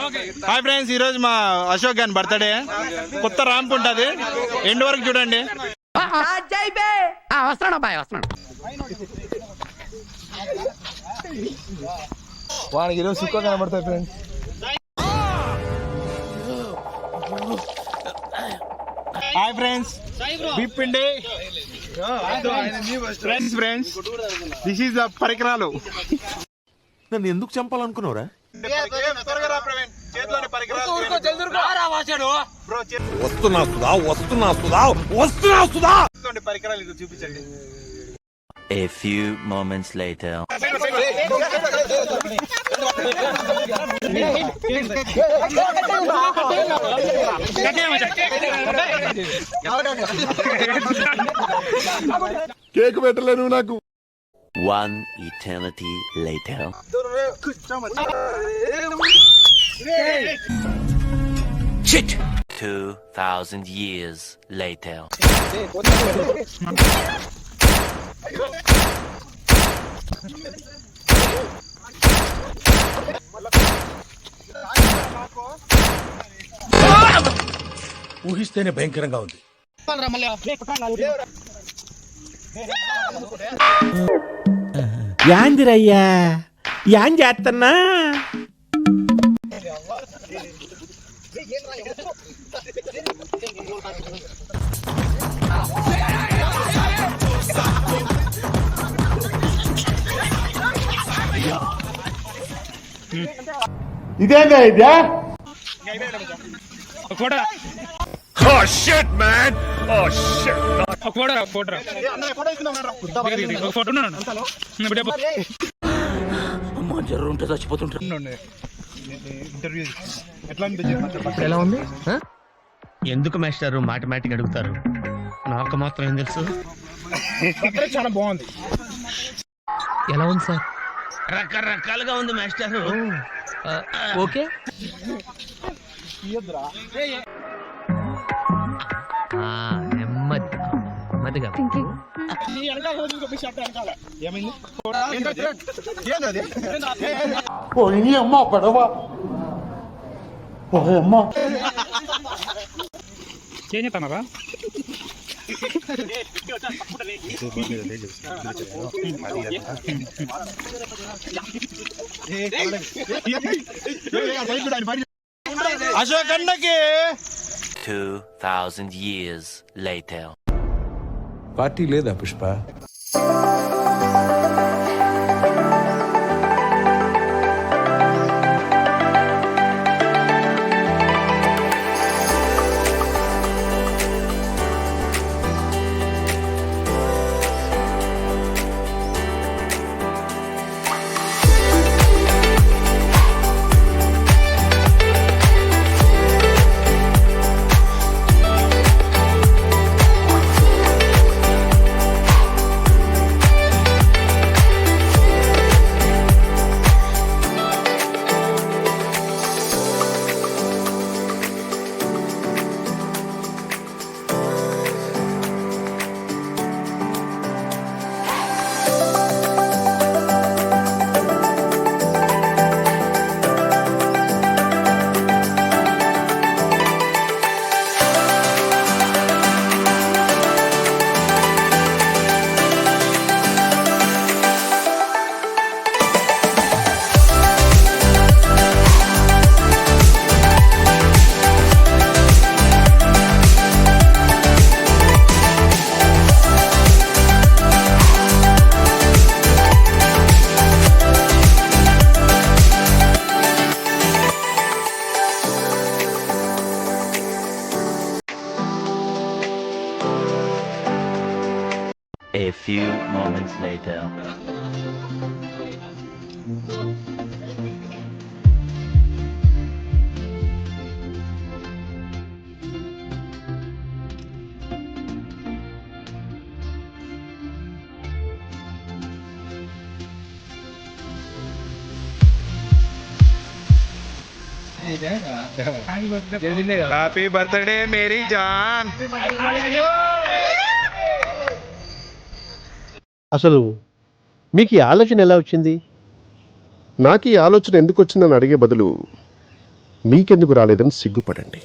Hi friends, ఈరోజు మా అశోక్ గారి బర్త్డే. కొత్త ర్యాంప్ ఉంటుంది, ఎండ్ వరకు చూడండి. వస్తున్నాడు అబ్బాయి, వస్తున్నాడు. వానికి ఈరోజు సుఖ కనబడతాయి ఫ్రెండ్స్. హాయ్ ఫ్రెండ్స్, బిప్పిండి ఫ్రెండ్స్, దిస్ ఈస్ ద పరికరాలు. నన్ను ఎందుకు చంపాలనుకున్నావురా? పరికరాలు ఇది చూపించండి. A few moments later. Cake పెట్టలేను నాకు. One eternity later. 2000 years later. ఊహిస్తేనే భయంకరంగా ఉంది. యాందిరయ్యా, యాన్ చేస్తున్నా? ఇదేంగా ఇదే? Oh shit, man! Oh shit! అమ్మా, జర్రు ఉంటే చచ్చిపోతుంటారు. ఎలా ఉంది? ఎందుకు మాస్టారు మాటిమాటికి అడుగుతారు? నాకు మాత్రం ఏం తెలుసు. చాలా బాగుంది. ఎలా ఉంది సార్? రకరకాలుగా ఉంది మాస్టారు. ఓకే. నెమ్మదిగా. అమ్మ పడవ అమ్మ ఏం చెప్తానరా? అశోక్ అన్నకి 2000 years later. పార్టీ లేదా Pushpa? A few moments later. Happy birthday Mary John. అసలు మీకు ఈ ఆలోచన ఎలా వచ్చింది? నాకు ఈ ఆలోచన ఎందుకు వచ్చిందని అడిగే బదులు మీకెందుకు రాలేదని సిగ్గుపడండి.